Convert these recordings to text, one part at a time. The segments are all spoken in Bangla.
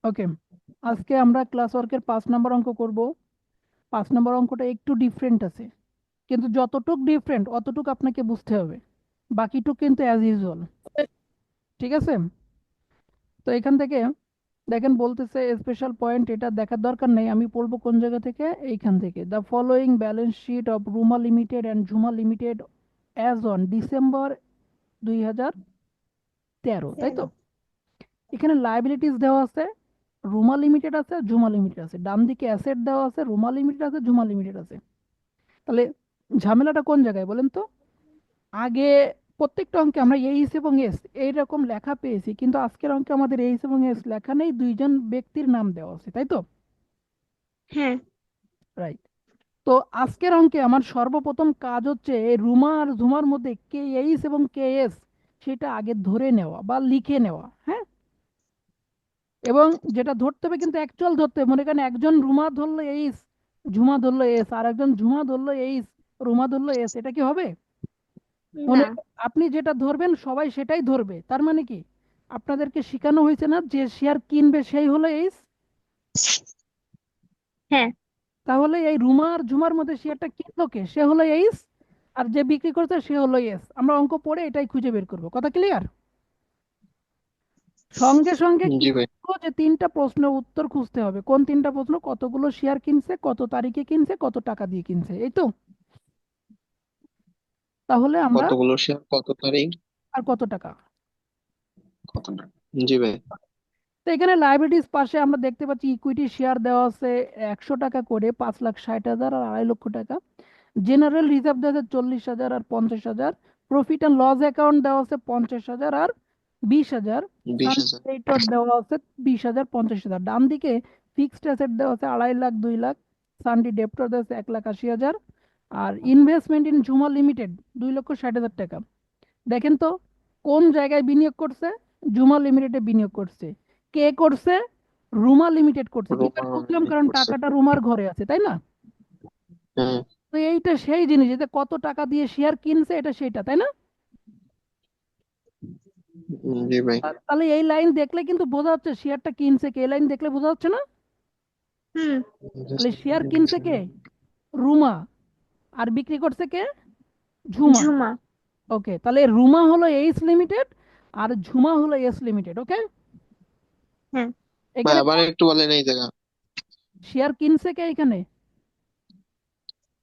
ওকে, আজকে আমরা ক্লাস ওয়ার্কের 5 নম্বর অঙ্ক করব। 5 নম্বর অঙ্কটা একটু ডিফারেন্ট আছে, কিন্তু যতটুক ডিফারেন্ট অতটুক আপনাকে বুঝতে হবে, বাকিটুক কিন্তু অ্যাজ ইউজুয়াল। ঠিক আছে? তো এখান থেকে দেখেন বলতেছে স্পেশাল পয়েন্ট, এটা দেখার দরকার নেই, আমি পড়বো কোন জায়গা থেকে, এইখান থেকে। The following balance sheet of Ruma limited and Jhuma limited as on December 2013, তাই তো? এখানে লায়াবিলিটিস দেওয়া আছে, রুমা লিমিটেড আছে, ঝুমা লিমিটেড আছে। ডান দিকে অ্যাসেট দেওয়া আছে, রুমা লিমিটেড আছে, ঝুমা লিমিটেড আছে। তাহলে ঝামেলাটা কোন জায়গায় বলেন তো? আগে প্রত্যেকটা অঙ্কে আমরা এইচ এবং এস এইরকম লেখা পেয়েছি, কিন্তু আজকের অঙ্কে আমাদের এইচ এবং এস লেখা নেই, দুইজন ব্যক্তির নাম দেওয়া আছে, তাই তো? হ্যাঁ। রাইট। তো আজকের অঙ্কে আমার সর্বপ্রথম কাজ হচ্ছে এই রুমা আর ঝুমার মধ্যে কে এইচ এবং কে এস সেটা আগে ধরে নেওয়া বা লিখে নেওয়া। হ্যাঁ, এবং যেটা ধরতে হবে কিন্তু অ্যাকচুয়াল ধরতে হবে। মনে করেন একজন রুমা ধরলো এইচ, ঝুমা ধরলো এস, আর একজন ঝুমা ধরলো এইচ, রুমা ধরলো এস, এটা কি হবে? মনে না। আপনি যেটা ধরবেন সবাই সেটাই ধরবে, তার মানে কি আপনাদেরকে শেখানো হয়েছে না যে শেয়ার কিনবে সেই হলো এইচ? হ্যাঁ। তাহলে এই রুমা আর ঝুমার মধ্যে শেয়ারটা কিনলো কে, সে হলো এইচ, আর যে বিক্রি করছে সে হলো এস। আমরা অঙ্ক পড়ে এটাই খুঁজে বের করবো, কথা ক্লিয়ার? সঙ্গে সঙ্গে কি জি ভাই। করবো, যে 3টা প্রশ্নের উত্তর খুঁজতে হবে। কোন 3টা প্রশ্ন? কতগুলো শেয়ার কিনছে, কত তারিখে কিনছে, কত টাকা দিয়ে কিনছে, এই তো। তাহলে আমরা, কতগুলো শেয়ার, কত তারিখ, আর কত টাকা। কত টাকা? জি ভাই। তো এখানে লাইবিলিটিস পাশে আমরা দেখতে পাচ্ছি ইকুইটি শেয়ার দেওয়া আছে 100 টাকা করে, 5,60,000 আর 2.5 লক্ষ টাকা। জেনারেল রিজার্ভ দেওয়া আছে 40,000 আর 50,000। প্রফিট অ্যান্ড লস অ্যাকাউন্ট দেওয়া আছে 50,000 আর 20,000। 20,000। সানডেটর দেওয়া আছে 20,000, 50,000। ডান দিকে ফিক্সড অ্যাসেট দেওয়া আছে 2.5 লাখ, 2 লাখ। সানডি ডেপ্টর দেওয়া আছে 1,80,000। আর ইনভেস্টমেন্ট ইন ঝুমা লিমিটেড 2,60,000 টাকা। দেখেন তো কোন জায়গায় বিনিয়োগ করছে? ঝুমা লিমিটেডে বিনিয়োগ করছে। কে করছে? রুমা লিমিটেড করছে। রোমা কিভাবে বুঝলাম? লিমিটেড কারণ করছে। টাকাটা রুমার ঘরে আছে, তাই না? হুম। তো এইটা সেই জিনিস, যে কত টাকা দিয়ে শেয়ার কিনছে, এটা সেইটা, তাই না? জি ভাই। তাহলে এই লাইন দেখলে কিন্তু বোঝা যাচ্ছে শেয়ারটা কিনছে কে, এই লাইন দেখলে বোঝা যাচ্ছে না? হুম। তাহলে শেয়ার কিনছে কে? রুমা। আর বিক্রি করছে কে? ঝুমা। ঝুমা। ওকে, তাহলে রুমা হলো এইচ লিমিটেড, আর ঝুমা হলো এস লিমিটেড। ওকে, হ্যাঁ। ভাই এখানে আবার একটু বলেন এই জায়গা। শেয়ার কিনছে কে এখানে?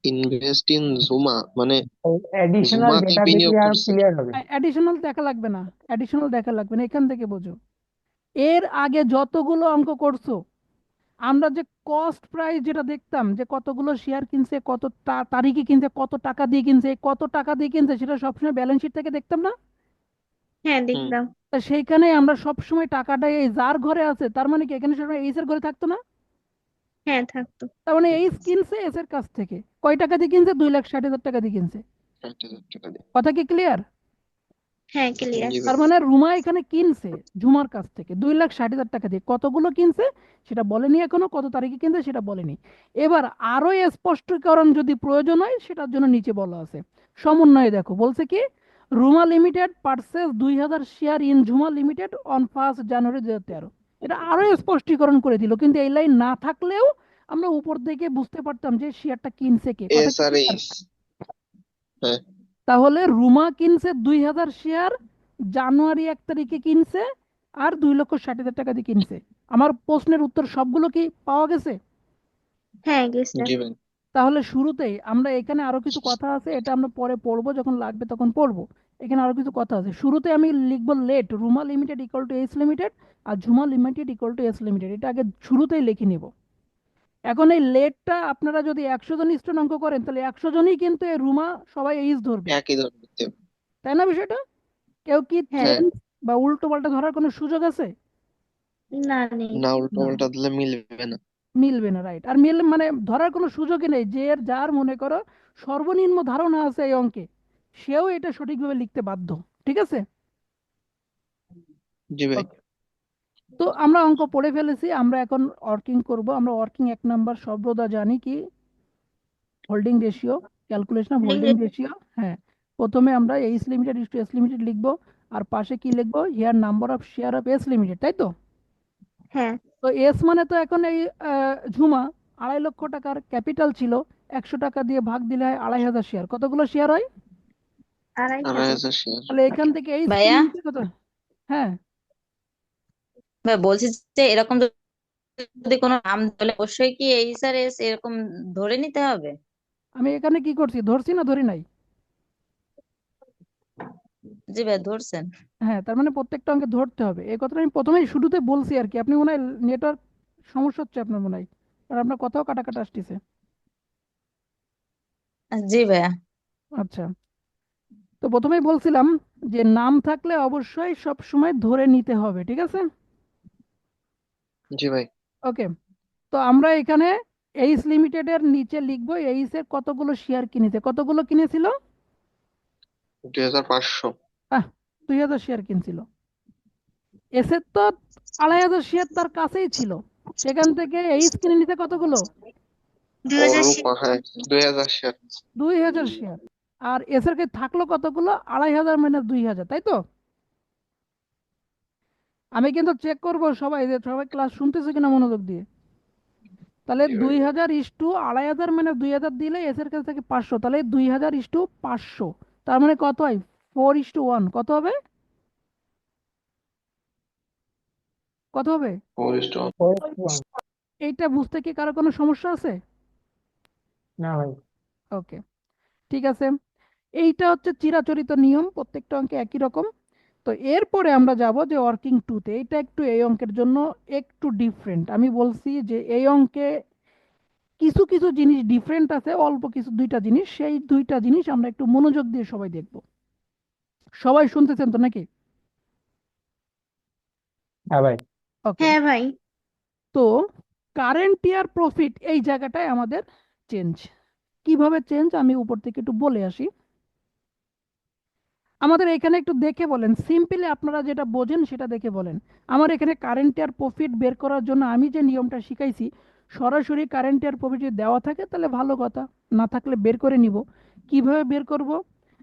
ইনভেস্ট ইন জুমা মানে অ্যাডিশনাল জুমাতে ডেটা বিনিয়োগ দেখলে আর করছে। ক্লিয়ার হবে। অ্যাডিশনাল দেখা লাগবে না, অ্যাডিশনাল দেখা লাগবে না, এখান থেকে বোঝো। এর আগে যতগুলো অঙ্ক করছো, আমরা যে কস্ট প্রাইস যেটা দেখতাম, যে কতগুলো শেয়ার কিনছে, কত তারিখে কিনছে, কত টাকা দিয়ে কিনছে, কত টাকা দিয়ে কিনছে, সেটা সবসময় ব্যালেন্স শিট থেকে দেখতাম না? হ্যাঁ, হুম। দেখলাম। তা সেইখানে আমরা সবসময় টাকাটা এই যার ঘরে আছে, তার মানে কি এখানে সবসময় এইস এর ঘরে থাকতো না? হ্যাঁ, থাকতো। তার মানে এইস কিনছে এস এর কাছ থেকে, কয় টাকা দিয়ে কিনছে? 2,60,000 টাকা দিয়ে কিনছে। 60,000 টাকা দিয়ে। কথা কি ক্লিয়ার? হ্যাঁ, ক্লিয়ার। জি ভাই। তার মানে রুমা এখানে কিনছে ঝুমার কাছ থেকে 2,60,000 টাকা দিয়ে। কতগুলো কিনছে সেটা বলেনি এখনো, কত তারিখে কিনছে সেটা বলেনি। এবার আরো স্পষ্টীকরণ যদি প্রয়োজন হয় সেটার জন্য নিচে বলা আছে সমন্বয়ে। দেখো বলছে কি, Ruma limited purchase 2,000 share in Jhuma limited on 1 January 2013। এটা আরো স্পষ্টীকরণ করে দিল, কিন্তু এই লাইন না থাকলেও আমরা উপর থেকে বুঝতে পারতাম যে শেয়ারটা কিনছে কে। কথা এস কি আর clear? এইস। হ্যাঁ। তাহলে রুমা কিনছে 2,000 শেয়ার জানুয়ারি 1 তারিখে কিনছে, আর 2,60,000 টাকা দিয়ে কিনছে। আমার প্রশ্নের উত্তর সবগুলো কি পাওয়া গেছে? হ্যাঁ, গেছে। জি ভাই। তাহলে শুরুতেই আমরা, এখানে আরো কিছু কথা আছে, এটা আমরা পরে পড়বো, যখন লাগবে তখন পড়বো। এখানে আরো কিছু কথা আছে। শুরুতে আমি লিখবো let Ruma limited equal to H limited, আর Jhuma limited equal to S limited, এটা আগে শুরুতেই লিখে নিব। এখন এই লেটটা আপনারা যদি 100 জন স্টুডেন্ট অঙ্ক করেন, তাহলে 100 জনই কিন্তু এই রুমা সবাই এইচ ধরবে, একই ধরনের। তাই না বিষয়টা? কেউ কি হ্যাঁ। হ্যাঁ। চেঞ্জ বা উল্টো পাল্টা ধরার কোনো সুযোগ আছে? না, নেই। না, উল্টো না, পাল্টা দিলে মিলবে না। মিলবে না, রাইট। আর মিল মানে ধরার কোনো সুযোগই নেই। যে যার মনে করো সর্বনিম্ন ধারণা আছে এই অঙ্কে, সেও এটা সঠিকভাবে লিখতে বাধ্য। ঠিক আছে? জি ভাই। ওকে, তো আমরা অঙ্ক পড়ে ফেলেছি, আমরা এখন ওয়ার্কিং করব। আমরা ওয়ার্কিং 1 নম্বর সর্বদা জানি কি, holding ratio, calculation of holding ratio. হ্যাঁ, প্রথমে আমরা H limited is to S limited লিখবো, আর পাশে কি লিখবো? Here number of share of S limited, তাই তো? হ্যাঁ। তো এস মানে তো এখন এই ঝুমা 2.5 লক্ষ টাকার ক্যাপিটাল ছিল, 100 টাকা দিয়ে ভাগ দিলে হয় 2.500 শেয়ার। কতগুলো শেয়ার হয়? 2,500। 2,500 শেয়ার। তাহলে এখান থেকে এই ভাইয়া, স্ক্রিন নিচে কত? হ্যাঁ, ভাই বলছি যে এরকম যদি কোনো নাম তাহলে অবশ্যই কি এই স্যার এস এরকম ধরে নিতে হবে? আমি এখানে কি করছি, ধরছি না ধরি নাই? জি ভাই ধরছেন। হ্যাঁ, তার মানে প্রত্যেকটা অঙ্কে ধরতে হবে, এই কথাটা আমি প্রথমেই শুরুতে বলছি আর কি। আপনি মনে হয় নেটওয়ার্ক সমস্যা হচ্ছে আপনার মনে হয়, আর আপনার কথাও কাটা কাটা আসতেছে। জি ভাইয়া। আচ্ছা, তো প্রথমেই বলছিলাম যে নাম থাকলে অবশ্যই সব সময় ধরে নিতে হবে, ঠিক আছে? জি ভাই। ওকে, তো আমরা এখানে এইস লিমিটেডের নিচে লিখবো এইস এর কতগুলো শেয়ার কিনেছে। কতগুলো কিনেছিল? 2,500। 2,000 শেয়ার কিনছিল। এস এর তো 2,500 শেয়ার তার কাছেই ছিল, সেখান থেকে এইস কিনে নিতে কতগুলো? 2,000 হ্যাঁ, 2,000 শেয়ার। 2,000 শেয়ার। আর এস এর কাছে থাকলো কতগুলো? 2,500 মাইনাস 2,000, তাই তো? আমি কিন্তু চেক করবো সবাই যে সবাই ক্লাস শুনতেছে কিনা মনোযোগ দিয়ে। তাহলে জি ভাই। 2,000 ইস্টু 2,500 মানে 2,000 দিলে এস এর কাছে থেকে 500, তাহলে 2,000 ইস্টু 500, তার মানে কত হয়? 4:1। কত হবে? কত হবে? 4:1। এইটা বুঝতে কি কারো কোনো সমস্যা আছে? না ভাই। ওকে, ঠিক আছে। এইটা হচ্ছে চিরাচরিত নিয়ম, প্রত্যেকটা অঙ্কে একই রকম। তো এরপরে আমরা যাব যে ওয়ার্কিং টুতে। এটা একটু এই অঙ্কের জন্য একটু ডিফারেন্ট। আমি বলছি যে এই অঙ্কে কিছু কিছু জিনিস ডিফারেন্ট আছে, অল্প কিছু, দুইটা জিনিস, সেই দুইটা জিনিস আমরা একটু মনোযোগ দিয়ে সবাই দেখব। সবাই শুনতেছেন তো নাকি? হ্যাঁ ভাই। ওকে, হ্যাঁ ভাই। তো কারেন্ট ইয়ার প্রফিট এই জায়গাটায় আমাদের চেঞ্জ। কিভাবে চেঞ্জ আমি উপর থেকে একটু বলে আসি। আমাদের এখানে একটু দেখে বলেন, সিম্পলি আপনারা যেটা বোঝেন সেটা দেখে বলেন। আমার এখানে কারেন্ট ইয়ার প্রফিট বের করার জন্য আমি যে নিয়মটা শিখাইছি, সরাসরি কারেন্ট ইয়ার প্রফিট যদি দেওয়া থাকে তাহলে ভালো কথা, না থাকলে বের করে নিব। কিভাবে বের করব?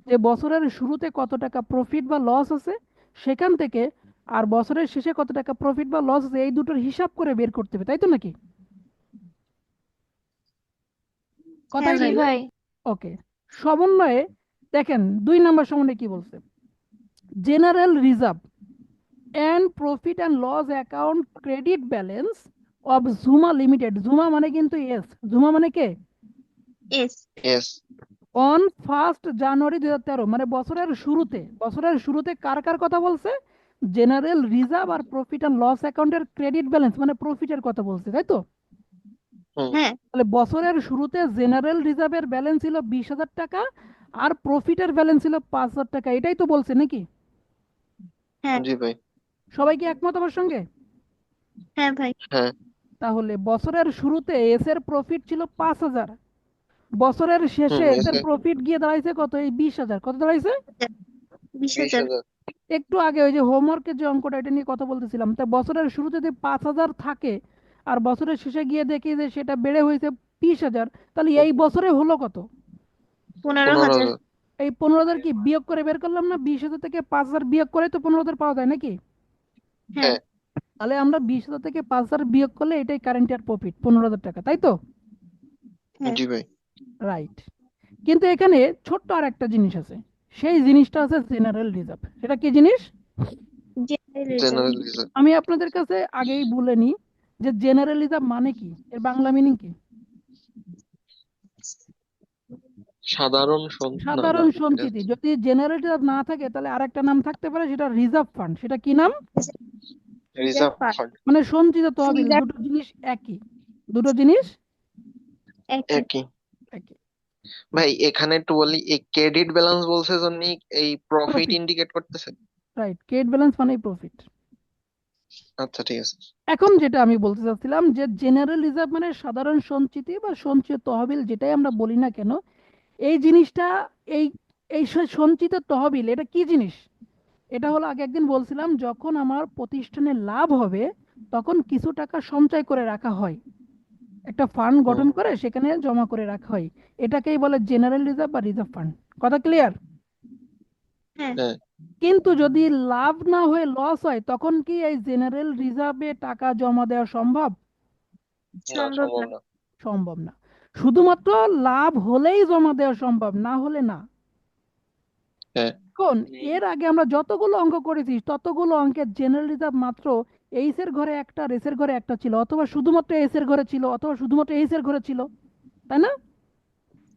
যে বছরের শুরুতে কত টাকা প্রফিট বা লস আছে সেখান থেকে, আর বছরের শেষে কত টাকা প্রফিট বা লস আছে, এই দুটোর হিসাব করে বের করতে হবে, তাই তো নাকি? কথা হ্যাঁ কি? ভাই। ওকে, সমন্বয়ে দেখেন 2 নম্বর সমন্বয়ে কি বলছে? General reserve and profit and loss account credit balance of Zuma Limited. Zuma মানে কিন্তু এস, Zuma মানে কে? এস। Yes. অন 1 জানুয়ারি 2013, মানে বছরের শুরুতে কার কার কথা বলছে? জেনারেল রিজার্ভ আর প্রফিট অ্যান্ড লস অ্যাকাউন্টের ক্রেডিট ব্যালেন্স মানে প্রফিটের কথা বলছে, তাই তো? হুম। হ্যাঁ। তাহলে বছরের শুরুতে জেনারেল রিজার্ভের ব্যালেন্স ছিল 20,000 টাকা, আর প্রফিটের ব্যালেন্স ছিল 5,000 টাকা, এটাই তো বলছে নাকি? হ্যাঁ। জি ভাই। সবাই কি একমত আমার সঙ্গে? হ্যাঁ ভাই। হ্যাঁ। তাহলে বছরের শুরুতে এস এর প্রফিট ছিল 5,000, বছরের শেষে এস এর এসে প্রফিট গিয়ে দাঁড়াইছে কত? এই 20,000। কত দাঁড়াইছে? 20,000। 20,000। একটু আগে ওই যে হোমওয়ার্কের যে অঙ্কটা, এটা নিয়ে কথা বলতেছিলাম। তা বছরের শুরুতে যদি 5,000 থাকে আর বছরের শেষে গিয়ে দেখি যে সেটা বেড়ে হয়েছে 20,000, তাহলে এই বছরে হলো কত? 15,000। 15,000। এই 15,000 কি বিয়োগ করে বের করলাম না? 20,000 থেকে 5,000 বিয়োগ করে তো 15,000 পাওয়া যায় নাকি? হ্যাঁ। হ্যাঁ। তাহলে আমরা 20,000 থেকে 5,000 বিয়োগ করলে এটাই কারেন্ট ইয়ার প্রফিট, 15,000 টাকা, তাই তো? হ্যাঁ। জি ভাই। রাইট। কিন্তু এখানে ছোট্ট আর একটা জিনিস আছে, সেই জিনিসটা আছে জেনারেল রিজার্ভ। সেটা কি জিনিস? General reserve. General reserve. আমি আপনাদের কাছে আগেই বলে নিই যে জেনারেল রিজার্ভ মানে কি, এর বাংলা মিনিং কি? সাধারণ না সাধারণ এটা সঞ্চিতি। যদি জেনারেল রিজার্ভ না থাকে তাহলে আরেকটা নাম থাকতে পারে, সেটা রিজার্ভ ফান্ড। সেটা কি নাম? Reserve fund. ফান্ড। মানে সঞ্চিত তহবিল। রিজার্ভ দুটো জিনিস একই, দুটো জিনিস একই। একই। একই। ভাই এখানে একটু বলি, এই ক্রেডিট ব্যালেন্স বলছে জন্য এই প্রফিট প্রফিট, ইন্ডিকেট করতেছে। রাইট, ক্রেডিট ব্যালেন্স মানেই প্রফিট। আচ্ছা ঠিক আছে। এখন যেটা আমি বলতে চাচ্ছিলাম যে জেনারেল রিজার্ভ মানে সাধারণ সঞ্চিতি বা সঞ্চিত তহবিল, যেটাই আমরা বলি না কেন, এই জিনিসটা, এই এই সঞ্চিত তহবিল এটা কি জিনিস? এটা হলো, আগে একদিন বলছিলাম, যখন আমার প্রতিষ্ঠানে লাভ হবে তখন কিছু টাকা সঞ্চয় করে রাখা হয়, একটা ফান্ড হুম। গঠন করে সেখানে জমা করে রাখা হয়, এটাকেই বলে জেনারেল রিজার্ভ বা রিজার্ভ ফান্ড। কথা ক্লিয়ার? হ্যাঁ। হ্যাঁ। কিন্তু যদি লাভ না হয়ে লস হয় তখন কি এই জেনারেল রিজার্ভে টাকা জমা দেওয়া সম্ভব? না, সম্ভব সম্ভব না। না। সম্ভব না। শুধুমাত্র লাভ হলেই জমা দেওয়া সম্ভব, না হলে না। হ্যাঁ, এখন এর আগে আমরা যতগুলো অঙ্ক করেছি ততগুলো অঙ্কের জেনারেল রিজার্ভ মাত্র এইস এর ঘরে একটা, আর এস এর ঘরে একটা ছিল, অথবা শুধুমাত্র এস এর ঘরে ছিল, অথবা শুধুমাত্র এইস এর ঘরে ছিল, তাই না?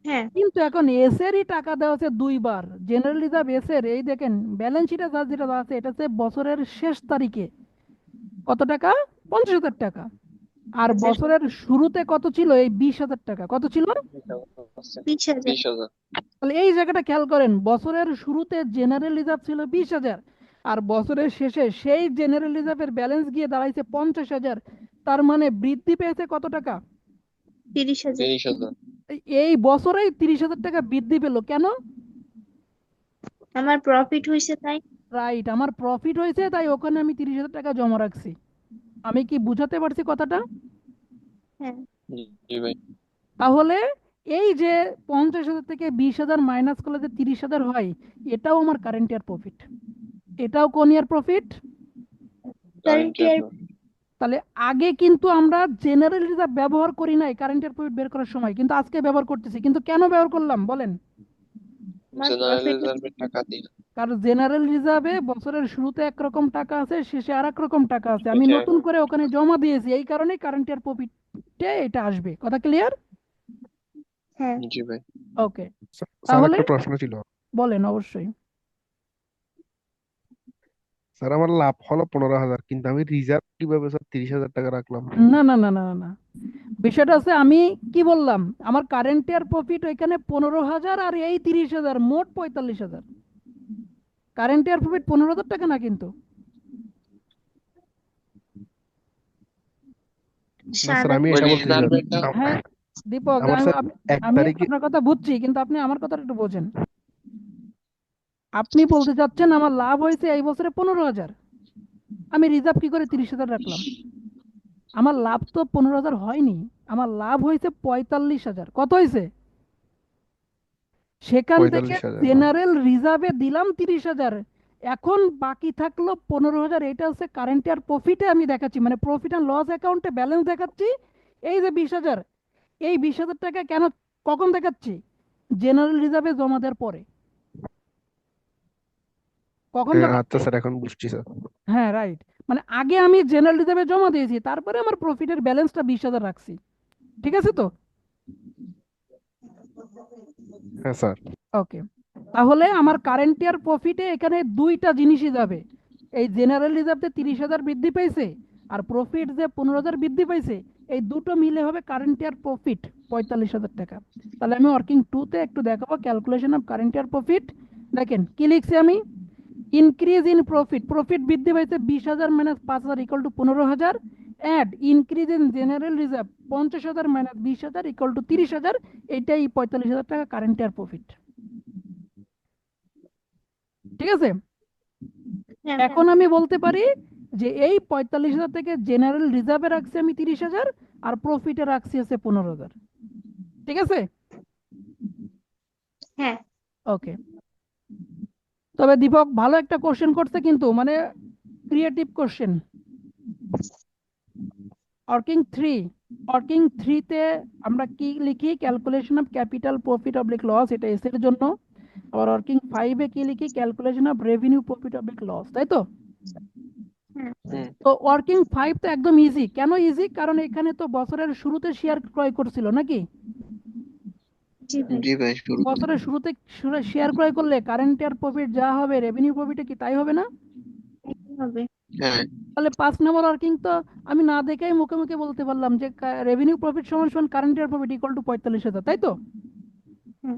হ্যাঁ, কিন্তু এখন এস এরই টাকা দেওয়া হচ্ছে দুইবার। জেনারেল রিজার্ভ এস এর, এই দেখেন ব্যালেন্স শিটে যা যেটা দেওয়া আছে, এটা হচ্ছে বছরের শেষ তারিখে কত টাকা? 50,000 টাকা। আর বছরের শুরুতে কত ছিল? এই 20,000 টাকা। কত ছিল? 20,000। 20,000। তাহলে এই জায়গাটা খেয়াল করেন, বছরের শুরুতে জেনারেল রিজার্ভ ছিল 20,000, আর বছরের শেষে সেই জেনারেল রিজার্ভের ব্যালেন্স গিয়ে দাঁড়াইছে 50,000। তার মানে বৃদ্ধি পেয়েছে কত টাকা? 30,000। 30,000। এই বছরেই 30,000 টাকা বৃদ্ধি পেলো কেন? আমার প্রফিট হয়েছে তাই। রাইট, আমার প্রফিট হয়েছে তাই ওখানে আমি 30,000 টাকা জমা রাখছি। আমি কি বুঝাতে পারছি কথাটা? হ্যাঁ, জি ভাই। তাহলে এই যে 50,000 থেকে 20,000 মাইনাস করলে যে 30,000 হয়, এটাও আমার কারেন্ট ইয়ার প্রফিট। এটাও কোন ইয়ার প্রফিট? Current year. তাহলে আগে কিন্তু আমরা জেনারেল রিজার্ভ ব্যবহার করি নাই কারেন্ট ইয়ার প্রফিট বের করার সময়, কিন্তু আজকে ব্যবহার করতেছি। কিন্তু কেন ব্যবহার করলাম বলেন? আমার জেনারেল প্রফিট। রিজার্ভের টাকা দিয়ে। কারণ জেনারেল রিজার্ভে বছরের শুরুতে একরকম টাকা আছে, শেষে আর এক রকম টাকা আছে। আমি শেষে নতুন করে ওখানে জমা দিয়েছি, এই কারণেই কারেন্ট ইয়ার প্রফিটে এটা আসবে। কথা ক্লিয়ার? হ্যাঁ, জি ভাই। ওকে, স্যার তাহলে একটা প্রশ্ন ছিল। বলেন। অবশ্যই। স্যার আমার লাভ হলো 15,000, কিন্তু আমি রিজার্ভ কিভাবে স্যার 30,000 টাকা রাখলাম? না না না না না না, বিষয়টা আছে, আমি কি বললাম, আমার কারেন্ট ইয়ার প্রফিট ওইখানে 15,000, আর এই 30,000, মোট 45,000। কারেন্ট ইয়ার প্রফিট 15,000 টাকা না কিন্তু। না স্যার, আমি ওই এটা বলছি স্যার। রিজার্ভেরটা। হ্যাঁ দীপক, আমার স্যার এক আমি তারিখে আপনার কথা বুঝছি, কিন্তু আপনি আমার কথাটা একটু বোঝেন। আপনি বলতে চাচ্ছেন আমার লাভ হয়েছে এই বছরে 15,000, আমি রিজার্ভ কি করে 30,000 রাখলাম? আমার লাভ তো 15,000 হয়নি, আমার লাভ হয়েছে 45,000। কত হয়েছে? সেখান থেকে 45,000। জেনারেল রিজার্ভে দিলাম 30,000, এখন বাকি থাকলো 15,000। এটা হচ্ছে কারেন্ট ইয়ার প্রফিটে আমি দেখাচ্ছি, মানে প্রফিট অ্যান্ড লস অ্যাকাউন্টে ব্যালেন্স দেখাচ্ছি। এই যে 20,000, এই 20,000 টাকা কেন, কখন দেখাচ্ছি? জেনারেল রিজার্ভে জমা দেওয়ার পরে। কখন হ্যাঁ, আচ্ছা দেখাচ্ছি? স্যার, এখন বুঝছি স্যার। হ্যাঁ রাইট, মানে আগে আমি জেনারেল রিজার্ভে জমা দিয়েছি, তারপরে আমার প্রফিটের ব্যালেন্সটা 20,000 রাখছি। ঠিক আছে তো? হ্যাঁ স্যার। ওকে, তাহলে আমার কারেন্ট ইয়ার প্রফিটে এখানে দুইটা জিনিসই যাবে। এই জেনারেল রিজার্ভে 30,000 বৃদ্ধি পাইছে, আর প্রফিট যে 15,000 বৃদ্ধি পাইছে, এই দুটো মিলে হবে কারেন্ট ইয়ার প্রফিট 45,000 টাকা। তাহলে আমি ওয়ার্কিং টুতে একটু দেখাবো calculation of current year profit. দেখেন কি লিখছি আমি, ইনক্রিজ ইন প্রফিট, প্রফিট বৃদ্ধি পাইছে 20,000 minus 5,000 equal to 15,000। Add increase in general reserve 50,000 minus 20,000 equal to 30,000। এটাই 45,000 টাকা কারেন্ট ইয়ার প্রফিট। ঠিক আছে? হ্যাঁ, এখন আমি বলতে পারি যে এই 45,000 থেকে জেনারেল রিজার্ভে রাখছি আমি 30,000, আর প্রফিটে রাখছি হচ্ছে 15,000। ঠিক আছে? হ্যাঁ, ওকে, তবে দীপক ভালো একটা কোশ্চেন করছে কিন্তু, মানে ক্রিয়েটিভ কোশ্চেন। ওয়ার্কিং থ্রিতে আমরা কি লিখি? Calculation of capital profit oblique loss, এটা এস এর জন্য। আবার ওয়ার্কিং ফাইভে কি লিখি? Calculation of revenue profit oblique loss, তাই তো? হ্যাঁ, তো ওয়ার্কিং ফাইভ তো একদম ইজি। কেন ইজি? কারণ এখানে তো বছরের শুরুতে শেয়ার ক্রয় করছিল নাকি? জি ভাই। জি ভাই, শুরু করুন। বছরের শুরুতে শেয়ার ক্রয় করলে কারেন্ট ইয়ার প্রফিট যা হবে রেভিনিউ প্রফিটে কি তাই হবে না? একই হবে। হ্যাঁ, তাহলে 5 নম্বর ওয়ার্কিং তো আমি না দেখেই মুখে মুখে বলতে পারলাম যে রেভিনিউ প্রফিট সমান সমান current year profit equal to 45,000, তাই তো? হুম,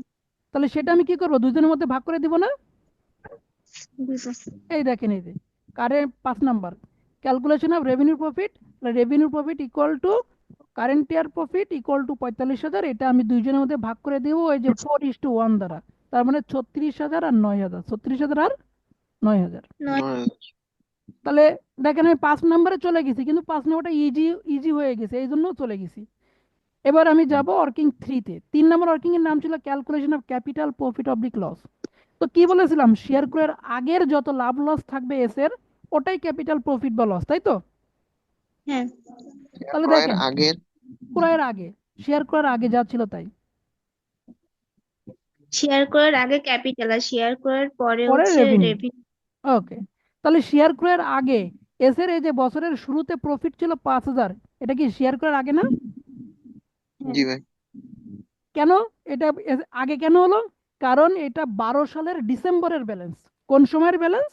তাহলে সেটা আমি কি করবো? দুজনের মধ্যে ভাগ করে দিব না? দিব। এই দেখেন, এই যে 5 number calculation of revenue profit, revenue profit equal to current year profit equal to 45,000। এটা আমি দুইজনের মধ্যে ভাগ করে দিব ওই যে 4:1 দ্বারা। তার মানে 36,000 আর 9,000, 36,000 আর 9,000। 9। তাহলে দেখেন আমি 5 নম্বরে চলে গেছি, কিন্তু 5 নম্বরটা ইজি ইজি হয়ে গেছে, এই জন্য চলে গেছি। এবার আমি যাব ওয়ার্কিং থ্রিতে। 3 নম্বর ওয়ার্কিং এর নাম ছিল calculation of capital profit oblique loss. তো কি বলেছিলাম, শেয়ার ক্রয়ের আগের যত লাভ লস থাকবে এস এর, ওটাই ক্যাপিটাল প্রফিট বা লস, তাই তো? হ্যাঁ, তাহলে ক্রয়ের দেখেন, আগের ক্রয়ের আগে, শেয়ার ক্রয়ের আগে যা ছিল তাই, শেয়ার করার আগে ক্যাপিটাল আর শেয়ার করার পরে পরে হচ্ছে রেভিনিউ। রেভিনিউ। ওকে, তাহলে শেয়ার ক্রয়ের আগে এস এর এই যে বছরের শুরুতে প্রফিট ছিল 5,000, এটা কি শেয়ার ক্রয়ের আগে না? হ্যাঁ, জি ভাই। কেন এটা আগে কেন হলো? কারণ এটা 12 সালের ডিসেম্বরের ব্যালেন্স। কোন সময়ের ব্যালেন্স?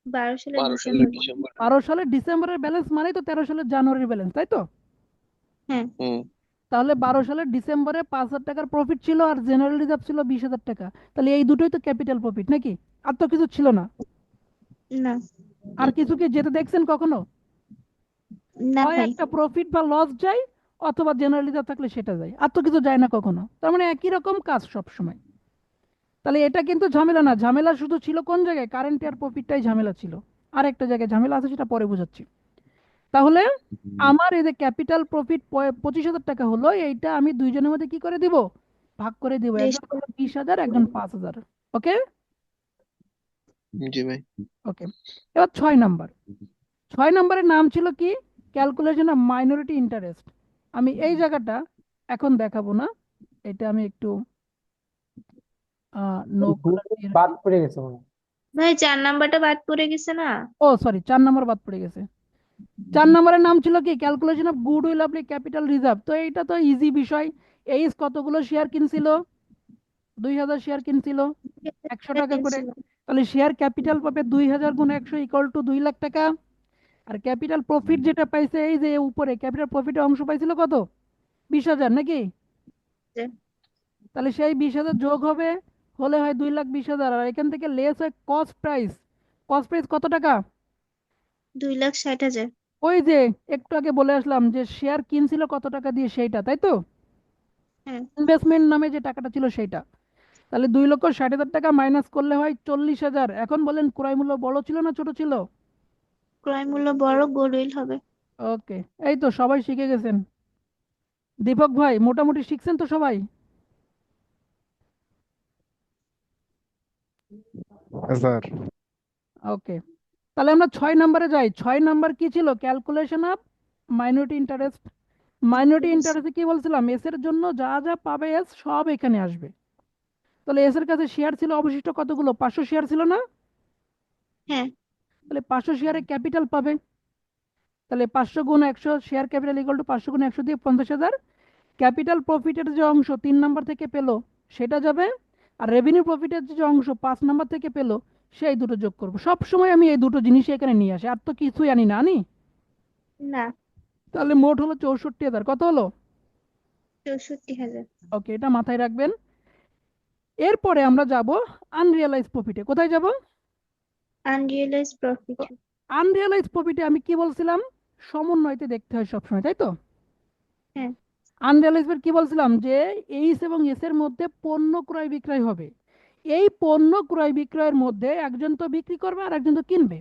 12 সালের 12 সালের ডিসেম্বর। ডিসেম্বর। 12 সালের ডিসেম্বরের ব্যালেন্স মানেই তো 13 সালের জানুয়ারির ব্যালেন্স, তাই তো? হ্যাঁ, হুম। তাহলে 12 সালের ডিসেম্বরে 5,000 টাকার প্রফিট ছিল আর জেনারেল রিজার্ভ ছিল 20,000 টাকা। তাহলে এই দুটোই তো ক্যাপিটাল প্রফিট নাকি? আর তো কিছু ছিল না। না, আর কিছু কি যেতে দেখছেন কখনো? না হয় ভাই, একটা প্রফিট বা লস যায়, অথবা জেনারেল রিজার্ভ থাকলে সেটা যায়, আর তো কিছু যায় না কখনো। তার মানে একই রকম কাজ সব সময়। তাহলে এটা কিন্তু ঝামেলা না, ঝামেলা শুধু ছিল কোন জায়গায়? কারেন্ট ইয়ার প্রফিটটাই ঝামেলা ছিল। আর একটা জায়গায় ঝামেলা আছে, সেটা পরে বোঝাচ্ছি। তাহলে আমার এই যে ক্যাপিটাল প্রফিট 25,000 টাকা হলো, এইটা আমি দুইজনের মধ্যে কি করে দিব? ভাগ করে দিব। একজন রেশিও। করলো 20,000, একজন 5,000। ওকে জি ভাই। ওকে। এবার 6 নাম্বার, 6 নাম্বারের নাম ছিল কি? Calculation of minority interest. আমি এই জায়গাটা এখন দেখাবো না, এটা আমি একটু নো কালার দিয়ে বাদ রাখি। পড়ে গেছে মনে হয়। ভাই 4 নাম্বারটা বাদ পড়ে গেছে না? ও সরি, 4 নাম্বার বাদ পড়ে গেছে। 4 নাম্বারের নাম ছিল কি? Calculation of good will of capital reserve. তো এইটা তো ইজি বিষয়। এইস কতগুলো শেয়ার কিনছিল? 2,000 শেয়ার কিনছিল, 100 টাকা করে। ছিল। তাহলে শেয়ার ক্যাপিটাল পাবে 2,000 গুণ 100 ইকুয়াল টু 2 লাখ টাকা। আর ক্যাপিটাল প্রফিট যেটা পাইছে, এই যে উপরে ক্যাপিটাল প্রফিটের অংশ পাইছিল কত? 20,000 নাকি? যে তাহলে সেই 20,000 যোগ হবে, হলে হয় 2,20,000। আর এখান থেকে লেস হয় কস্ট প্রাইস। কস্ট প্রাইস কত টাকা? 2,60,000। ওই যে একটু আগে বলে আসলাম যে শেয়ার কিনছিল কত টাকা দিয়ে, সেইটা, তাই তো? হ্যাঁ, ইনভেস্টমেন্ট নামে যে টাকাটা ছিল সেইটা। তাহলে 2,60,000 টাকা মাইনাস করলে হয় 40,000। এখন বলেন ক্রয় মূল্য বড় ছিল না ছোট ছিল? ক্রয় মূল্য বড়, গুডউইল হবে। ওকে, এই তো সবাই শিখে গেছেন। দীপক ভাই মোটামুটি শিখছেন তো সবাই? স্যার। ওকে, তাহলে আমরা 6 নাম্বারে যাই। 6 নাম্বার কি ছিল? Calculation of minority interest. Minority ইন্টারেস্টে কি বলছিলাম? এস এর জন্য যা যা পাবে এস সব এখানে আসবে। তাহলে এস এর কাছে শেয়ার ছিল অবশিষ্ট কতগুলো? 500 শেয়ার ছিল না? হ্যাঁ, তাহলে 500 শেয়ারে ক্যাপিটাল পাবে। তাহলে 500 গুণ 100, শেয়ার ক্যাপিটাল ইকুয়াল টু 500 গুণ 100 দিয়ে 50,000। ক্যাপিটাল প্রফিটের যে অংশ 3 নাম্বার থেকে পেলো সেটা যাবে। আর রেভিনিউ প্রফিটের যে অংশ 5 নাম্বার থেকে পেলো, সেই দুটো যোগ করবো। সব সময় আমি এই দুটো জিনিস এখানে নিয়ে আসি, আর তো কিছুই আনি না, আনি? না, তাহলে মোট হলো 64,000। কত হলো? 64,000। ওকে, এটা মাথায় রাখবেন। এরপরে আমরা যাব আনরিয়ালাইজ প্রফিটে। কোথায় যাব? Unrealised profit. আনরিয়ালাইজ প্রফিটে আমি কি বলছিলাম? সমন্বয়তে দেখতে হয় সবসময়, তাই তো? হ্যাঁ, আনরিয়ালাইজড কি বলছিলাম? যে এইস এবং এস এর মধ্যে পণ্য ক্রয় বিক্রয় হবে। এই পণ্য ক্রয় বিক্রয়ের মধ্যে একজন তো বিক্রি করবে আর একজন তো কিনবে।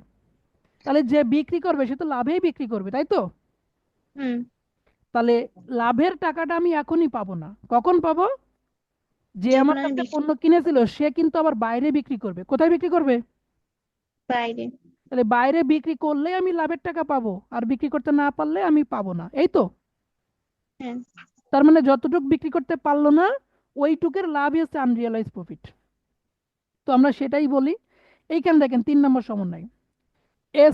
তাহলে যে বিক্রি করবে সে তো লাভেই বিক্রি করবে, তাই তো? হুম, তাহলে লাভের টাকাটা আমি এখনই পাবো না, কখন পাবো? যে যখন আমার আমি কাছে বিক্রি পণ্য কিনেছিল সে কিন্তু আবার বাইরে বিক্রি করবে। কোথায় বিক্রি করবে? বাইরে। তাহলে বাইরে বিক্রি করলে আমি লাভের টাকা পাবো, আর বিক্রি করতে না পারলে আমি পাবো না, এই তো? হ্যাঁ, তার মানে যতটুকু বিক্রি করতে পারলো না, ওইটুকের লাভই হচ্ছে আনরিয়ালাইজ প্রফিট। তো আমরা সেটাই বলি। এইখানে দেখেন 3 নম্বর সমন্বয়,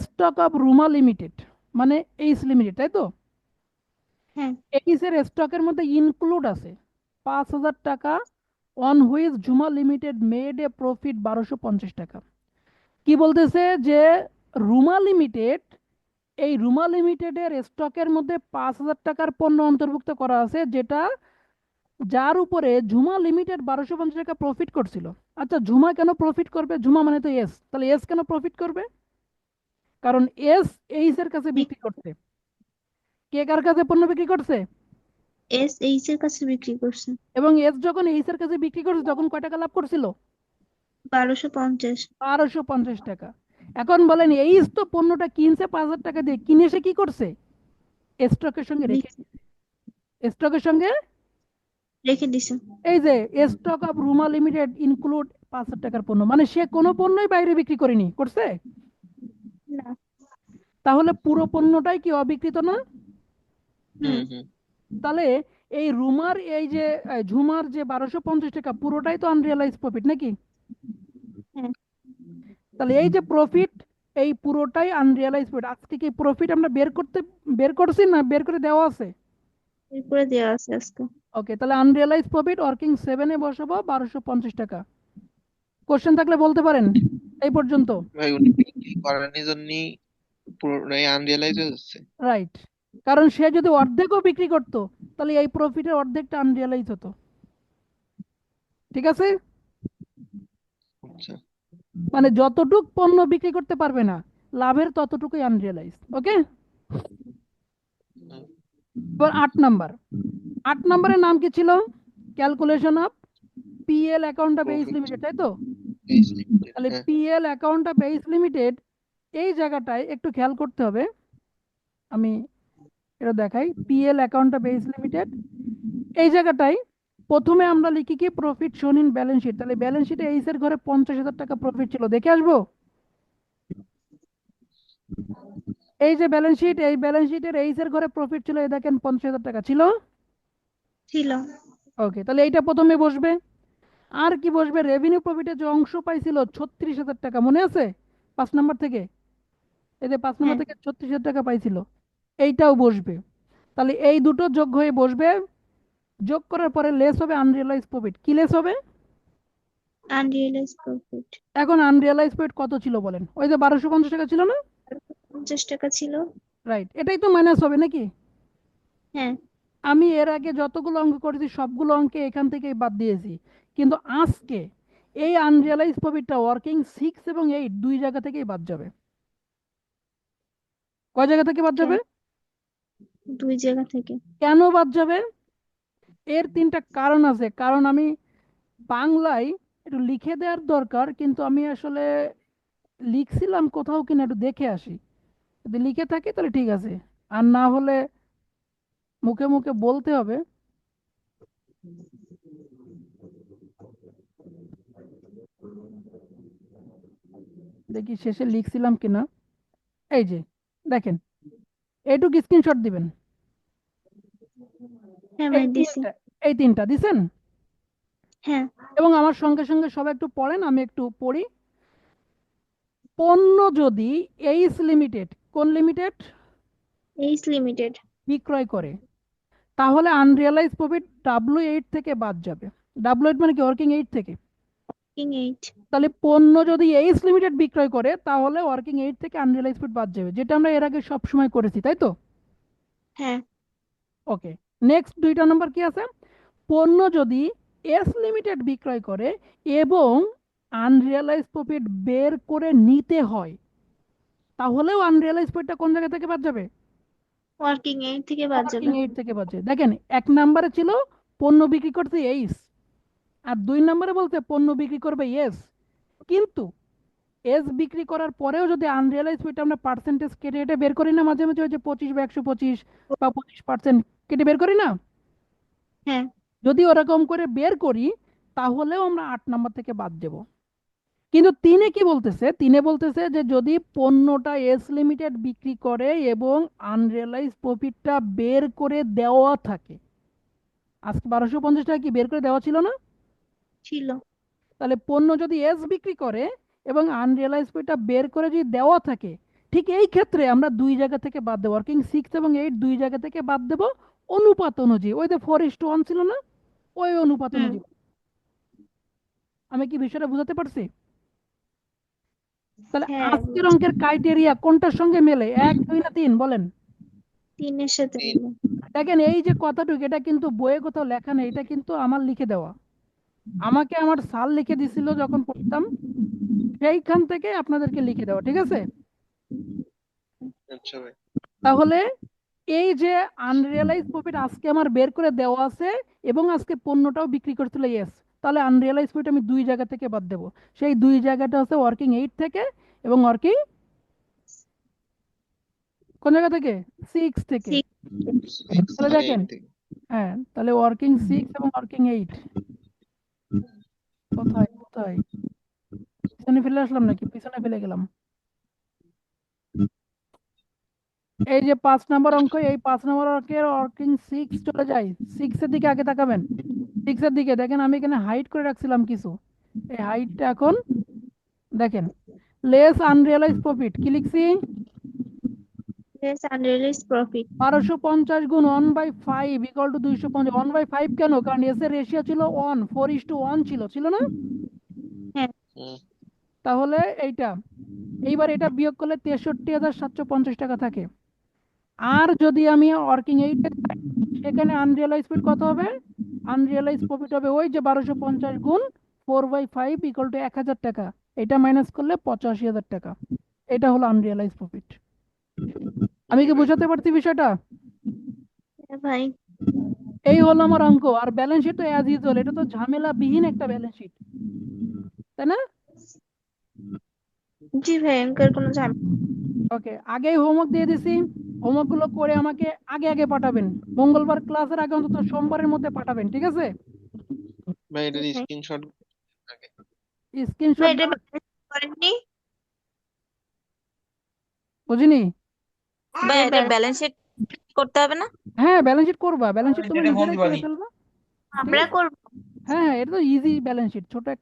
স্টক অফ রুমা লিমিটেড মানে এইস লিমিটেড, তাই তো? হ্যাঁ, এইসের স্টকের মধ্যে ইনক্লুড আছে 5,000 টাকা, on which Jhuma limited made a profit 1,250 টাকা। কি বলতেছে? যে রুমা লিমিটেড, এই রুমা লিমিটেডের স্টকের মধ্যে 5,000 টাকার পণ্য অন্তর্ভুক্ত করা আছে, যেটা যার উপরে ঝুমা লিমিটেড 1,250 টাকা প্রফিট করছিল। আচ্ছা, ঝুমা কেন প্রফিট করবে? ঝুমা মানে তো এস, তাহলে এস কেন প্রফিট করবে? কারণ এস এইস এর কাছে বিক্রি করছে। কে কার কাছে পণ্য বিক্রি করছে? এস এইচ এর কাছে বিক্রি করছে। এবং এস যখন এইস এর কাছে বিক্রি করছে তখন কয় টাকা লাভ করছিল? 1,250। 1,250 টাকা। এখন বলেন এইস তো পণ্যটা কিনছে 5,000 টাকা দিয়ে, কিনে সে কি করছে? স্টকের সঙ্গে রেখে বিক্রি দিছে। স্টকের সঙ্গে, রেখে দিছে। এই যে stock of Ruma limited include 5,000 টাকার পণ্য, মানে সে কোনো পণ্যই বাইরে বিক্রি করেনি, করছে? না। তাহলে পুরো পণ্যটাই কি অবিকৃত না? হুম হুম। হুম তাহলে এই রুমার এই যে ঝুমার যে 1250 টাকা পুরোটাই তো আনরিয়ালাইজ প্রফিট নাকি? হ্যাঁ। তাহলে এই যে প্রফিট, এই পুরোটাই আনরিয়ালাইজ প্রফিট। আজকে কি প্রফিট আমরা বের করছি না বের করে দেওয়া আছে? এরপরে দেওয়া আছে আজকে। ওকে, তাহলে আনরিয়ালাইজ প্রফিট ওয়ার্কিং 7-এ বসাবো 1250 টাকা। কোশ্চেন থাকলে বলতে পারেন এই পর্যন্ত। ভাই, উনি বিক্রি করেনি জন্যই পুরোটাই আনরিয়ালাইজ হয়ে যাচ্ছে। রাইট, কারণ সে যদি অর্ধেকও বিক্রি করতো তাহলে এই প্রফিটের অর্ধেকটা আনরিয়ালাইজ হতো। ঠিক আছে? আচ্ছা। মানে যতটুক পণ্য বিক্রি করতে পারবে না, লাভের ততটুকুই আনরিয়ালাইজ। ওকে, হুম, এবার 8 নাম্বারের নাম কি ছিল? Calculation of PL account of H profit limited, তাই তো? বেশ লিমিটেড, তাহলে হ্যাঁ। PL account of H limited, এই জায়গাটায় একটু খেয়াল করতে হবে। আমি এটা দেখাই, PL account of H limited, এই জায়গাটায় প্রথমে আমরা লিখি কি profit shown in balance sheet. তাহলে ব্যালেন্স শিটে এইচ এর ঘরে 50,000 টাকা প্রফিট ছিল, দেখে আসবো। এই যে ব্যালেন্স শিট, এই ব্যালেন্স শিটের এইচ এর ঘরে প্রফিট ছিল, এই দেখেন 50,000 টাকা ছিল। ছিল। ওকে, তাহলে এইটা প্রথমে বসবে। আর কি বসবে? রেভিনিউ প্রফিটের যে অংশ পাইছিল 36,000 টাকা, মনে আছে? 5 নাম্বার থেকে, এই যে 5 নাম্বার হ্যাঁ। থেকে 36,000 টাকা পাইছিল, এইটাও বসবে। তাহলে এই দুটো যোগ হয়ে বসবে, যোগ করার পরে লেস হবে আনরিয়ালাইজ প্রফিট। কি লেস হবে? Unrealised profit. এখন আনরিয়ালাইজ প্রফিট কত ছিল বলেন? ওই যে 1250 টাকা ছিল না? 50 টাকা ছিল। রাইট, এটাই তো মাইনাস হবে নাকি? হ্যাঁ। আমি এর আগে যতগুলো অঙ্ক করেছি সবগুলো অঙ্কে এখান থেকেই বাদ দিয়েছি, কিন্তু আজকে এই আনরিয়ালাইজ প্রফিটটা ওয়ার্কিং 6 এবং 8 দুই জায়গা থেকেই বাদ যাবে। কয় জায়গা থেকে বাদ কেন? যাবে? 2 জায়গা থেকে। কেন বাদ যাবে? এর 3টা কারণ আছে। কারণ আমি বাংলায় একটু লিখে দেওয়ার দরকার, কিন্তু আমি আসলে লিখছিলাম কোথাও কিনা, একটু দেখে আসি। যদি লিখে থাকি তাহলে ঠিক আছে, আর না হলে মুখে মুখে বলতে হবে। দেখি শেষে লিখছিলাম কিনা। এই যে দেখেন, এইটুকু স্ক্রিনশট দিবেন। হ্যাঁ এই ভাই দিছি। তিনটা, এই 3টা দিছেন। হ্যাঁ। এবং আমার সঙ্গে সঙ্গে সবাই একটু পড়েন, আমি একটু পড়ি। পণ্য যদি এইচ লিমিটেড, কোন লিমিটেড, এইচ লিমিটেড। বিক্রয় করে, তাহলে আনরিয়ালাইজ প্রফিট W8 থেকে বাদ যাবে। W8 মানে কি? ওয়ার্কিং 8 থেকে। কিং 8। তাহলে পণ্য যদি এইচ লিমিটেড বিক্রয় করে তাহলে ওয়ার্কিং 8 থেকে আনরিয়ালাইজ প্রফিট বাদ যাবে, যেটা আমরা এর আগে সব সময় করেছি, তাই তো? হ্যাঁ। ওকে, নেক্সট 2টা নাম্বার কি আছে? পণ্য যদি এস লিমিটেড বিক্রয় করে এবং আনরিয়ালাইজ প্রফিট বের করে নিতে হয়, তাহলেও আনরিয়ালাইজ প্রফিটটা কোন জায়গা থেকে বাদ যাবে? ওয়ার্কিং 8 থেকে বাদ ওয়ার্কিং যাবে। 8 থেকে বাদ যাবে। দেখেন, 1 নাম্বারে ছিল পণ্য বিক্রি করতে এইচ, আর 2 নাম্বারে বলতে পণ্য বিক্রি করবে এস। কিন্তু এস বিক্রি করার পরেও যদি আনরিয়ালাইজ প্রফিট আমরা পার্সেন্টেজ কেটে কেটে বের করি না, মাঝে মাঝে ওই যে 25 বা 125 বা 25% কেটে বের করি না, হ্যাঁ। যদি ওরকম করে বের করি তাহলেও আমরা 8 নাম্বার থেকে বাদ দেব। কিন্তু 3-এ কি বলতেছে? 3-এ বলতেছে যে যদি পণ্যটা এস লিমিটেড বিক্রি করে এবং আনরিয়ালাইজ প্রফিটটা বের করে দেওয়া থাকে। আজকে 1250 টাকা কি বের করে দেওয়া ছিল না? ছিল। তাহলে পণ্য যদি এস বিক্রি করে এবং আনরিয়ালাইজ প্রফিটটা বের করে যদি দেওয়া থাকে, ঠিক এই ক্ষেত্রে আমরা দুই জায়গা থেকে বাদ দেবো, ওয়ার্কিং 6 এবং 8 দুই জায়গা থেকে বাদ দেবো অনুপাত অনুযায়ী। ওই যে 4:1 ছিল না, ওই অনুপাত হুম। অনুযায়ী। আমি কি বিষয়টা বুঝাতে পারছি? তাহলে হ্যাঁ আজকের অঙ্কের ক্রাইটেরিয়া কোনটার সঙ্গে মেলে? 1, 2 না 3 বলেন? 3 এর সাথে 3। মিলে। দেখেন, এই যে কথাটুকু, এটা কিন্তু বইয়ে কোথাও লেখা নেই, এটা কিন্তু আমার লিখে দেওয়া। আমাকে আমার স্যার লিখে দিছিল যখন পড়তাম, সেইখান থেকে আপনাদেরকে লিখে দেওয়া। ঠিক আছে? আচ্ছা ভাই। তাহলে এই যে আনরিয়ালাইজ প্রফিট আজকে আমার বের করে দেওয়া আছে এবং আজকে পণ্যটাও বিক্রি করছিল ইয়েস, তাহলে আনরিয়ালাইজ প্রফিট আমি দুই জায়গা থেকে বাদ দেবো। সেই দুই জায়গাটা হচ্ছে ওয়ার্কিং 8 থেকে এবং ওয়ার্কিং কোন জায়গা থেকে? 6 থেকে। 6। তাহলে আর দেখেন, 8 থেকে। হ্যাঁ, তাহলে ওয়ার্কিং 6 এবং ওয়ার্কিং 8 কোথায় কোথায় পিছনে ফেলে আসলাম নাকি পিছনে ফেলে গেলাম? এই যে 5 নম্বর অঙ্ক, এই 5 নম্বর অঙ্কের ওয়ার্কিং 6 চলে যায়। 6 এর দিকে আগে তাকাবেন। 6 এর দিকে দেখেন, আমি এখানে হাইড করে রাখছিলাম কিছু। এই হাইডটা এখন দেখেন, লেস আনরিয়ালাইজ প্রফিট কি লিখছি? Less unrealised profit. 1250 গুণ 1/5 ইকুয়াল টু 250। 1/5 কেন? কারণ এস এর রেশিও ছিল 1, 4:1 ছিল না? হ্যাঁ। হুম। তাহলে এইটা, এইবার এটা বিয়োগ করলে 63,750 টাকা থাকে। আর যদি আমি ওয়ার্কিং 8 সেখানে আনরিয়ালাইজ প্রফিট কত হবে? আনরিয়ালাইজ প্রফিট হবে ওই যে 1250 গুণ 4/5 ইকুয়াল টু 1000 টাকা। এটা মাইনাস করলে 85,000 টাকা। এটা হলো আনরিয়ালাইজ প্রফিট। আমি কি বোঝাতে পারছি বিষয়টা? হ্যাঁ ভাই। এই হলো আমার অঙ্ক। আর ব্যালেন্স শিট তো অ্যাজ ইউজুয়াল, এটা তো ঝামেলাবিহীন একটা ব্যালেন্স শিট, তাই না? জি ভাই, অঙ্কের কোনো ঝামেলা। ওকে, আগেই হোমওয়ার্ক দিয়ে দিছি। হোমওয়ার্ক গুলো করে আমাকে আগে আগে পাঠাবেন। মঙ্গলবার ক্লাসের আগে অন্তত সোমবারের মধ্যে পাঠাবেন, ঠিক আছে? ভাই এটার ভাই স্ক্রিনশট আগে। ভাই, স্ক্রিনশট এটা balance করেননি? বুঝিনি? ভাই এটা এটা balance- ব্যালেন্স শিট করতে হবে না? হ্যাঁ, ব্যালেন্স শিট করবা, ব্যালেন্স শিট তোমরা নিজেরাই করে ফেলবা, ঠিক আমরা আছে? করবো। হ্যাঁ হ্যাঁ, এটা তো ইজি ব্যালেন্স শিট, ছোট একটা